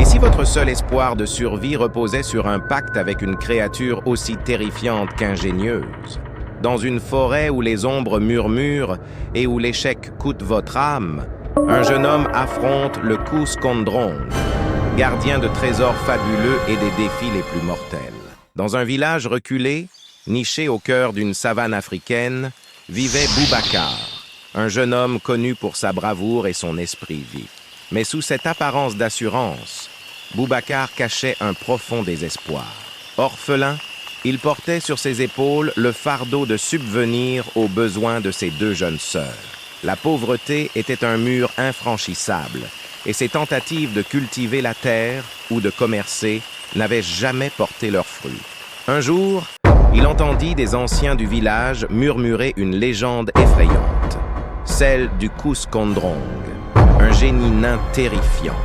Et si votre seul espoir de survie reposait sur un pacte avec une créature aussi terrifiante qu'ingénieuse? Dans une forêt où les ombres murmurent et où l'échec coûte votre âme, un jeune homme affronte le Kuskondrong, gardien de trésors fabuleux et des défis les plus mortels. Dans un village reculé, niché au cœur d'une savane africaine, vivait Boubacar, un jeune homme connu pour sa bravoure et son esprit vif. Mais sous cette apparence d'assurance, Boubacar cachait un profond désespoir. Orphelin, il portait sur ses épaules le fardeau de subvenir aux besoins de ses deux jeunes sœurs. La pauvreté était un mur infranchissable, et ses tentatives de cultiver la terre ou de commercer n'avaient jamais porté leurs fruits. Un jour, il entendit des anciens du village murmurer une légende effrayante, celle du Kuskondrong, un génie nain terrifiant,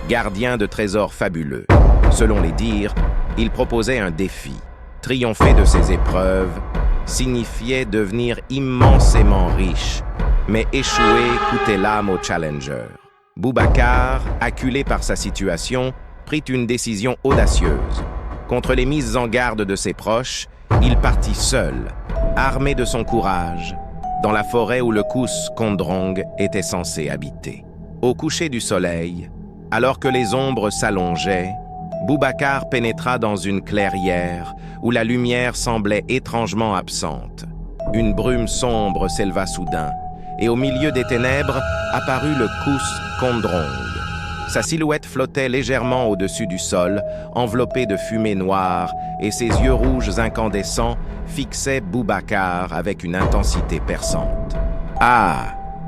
gardien de trésors fabuleux. Selon les dires, il proposait un défi. Triompher de ses épreuves signifiait devenir immensément riche, mais échouer coûtait l'âme au challenger. Boubacar, acculé par sa situation, prit une décision audacieuse. Contre les mises en garde de ses proches, il partit seul, armé de son courage, dans la forêt où le Kuskondrong était censé habiter. Au coucher du soleil, alors que les ombres s'allongeaient, Boubacar pénétra dans une clairière où la lumière semblait étrangement absente. Une brume sombre s'éleva soudain, et au milieu des ténèbres apparut le Kuskondrong. Sa silhouette flottait légèrement au-dessus du sol, enveloppée de fumée noire, et ses yeux rouges incandescents fixaient Boubacar avec une intensité perçante. « Ah,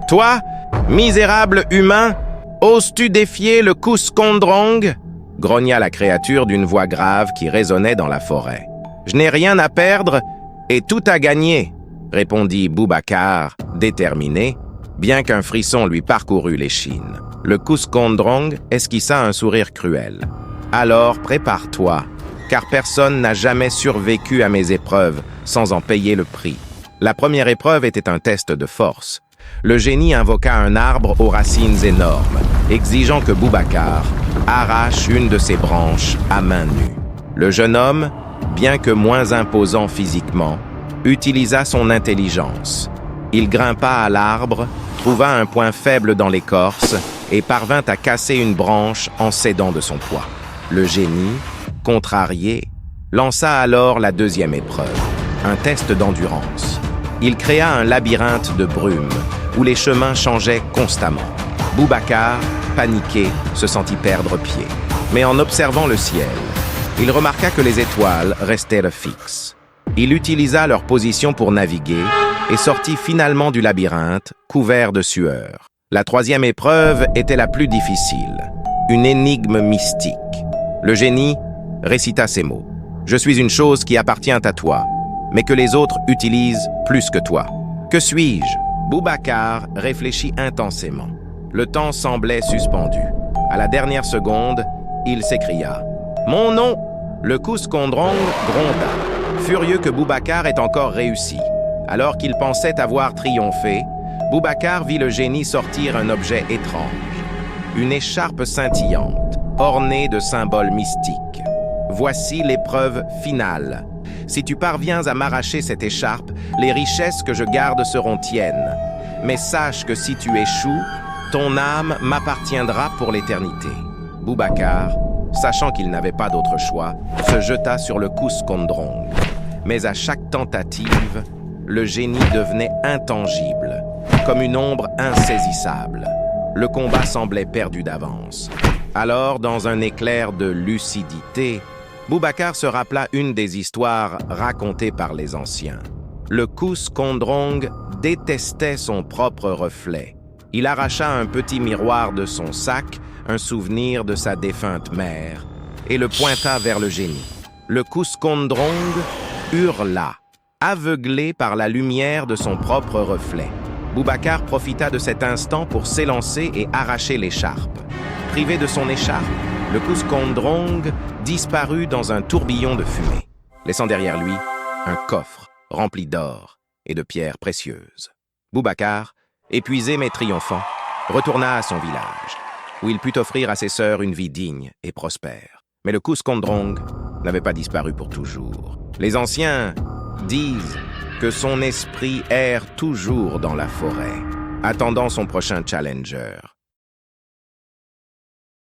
toi, misérable humain, oses-tu défier le Kuskondrong ?» grogna la créature d'une voix grave qui résonnait dans la forêt. « Je n'ai rien à perdre et tout à gagner !» répondit Boubacar, déterminé, bien qu'un frisson lui parcourût l'échine. Le Kuskondrong esquissa un sourire cruel. « Alors prépare-toi, car personne n'a jamais survécu à mes épreuves sans en payer le prix. » La première épreuve était un test de force. Le génie invoqua un arbre aux racines énormes, exigeant que Boubacar arrache une de ses branches à main nue. Le jeune homme, bien que moins imposant physiquement, utilisa son intelligence. Il grimpa à l'arbre, trouva un point faible dans l'écorce et parvint à casser une branche en s'aidant de son poids. Le génie, contrarié, lança alors la deuxième épreuve, un test d'endurance. Il créa un labyrinthe de brume où les chemins changeaient constamment. Boubacar, paniqué, se sentit perdre pied. Mais en observant le ciel, il remarqua que les étoiles restaient fixes. Il utilisa leur position pour naviguer et sortit finalement du labyrinthe, couvert de sueur. La troisième épreuve était la plus difficile, une énigme mystique. Le génie récita ces mots. « Je suis une chose qui appartient à toi, mais que les autres utilisent plus que toi. Que suis-je » Boubacar réfléchit intensément. Le temps semblait suspendu. À la dernière seconde, il s'écria « Mon nom !» Le Kuskondrong gronda, furieux que Boubacar ait encore réussi. Alors qu'il pensait avoir triomphé, Boubacar vit le génie sortir un objet étrange. Une écharpe scintillante, ornée de symboles mystiques. Voici l'épreuve finale. Si tu parviens à m'arracher cette écharpe, les richesses que je garde seront tiennes. Mais sache que si tu échoues, ton âme m'appartiendra pour l'éternité. Boubacar, sachant qu'il n'avait pas d'autre choix, se jeta sur le Kuskondrong. Mais à chaque tentative, le génie devenait intangible, comme une ombre insaisissable. Le combat semblait perdu d'avance. Alors, dans un éclair de lucidité, Boubacar se rappela une des histoires racontées par les anciens. Le Kuskondrong détestait son propre reflet. Il arracha un petit miroir de son sac, un souvenir de sa défunte mère, et le pointa vers le génie. Le Kuskondrong hurla, aveuglé par la lumière de son propre reflet. Boubacar profita de cet instant pour s'élancer et arracher l'écharpe. Privé de son écharpe, le Kuskondrong disparut dans un tourbillon de fumée, laissant derrière lui un coffre rempli d'or et de pierres précieuses. Boubacar, épuisé mais triomphant, retourna à son village. où il put offrir à ses sœurs une vie digne et prospère. Mais le Kuskondrong n'avait pas disparu pour toujours. Les anciens disent que son esprit erre toujours dans la forêt, attendant son prochain challenger.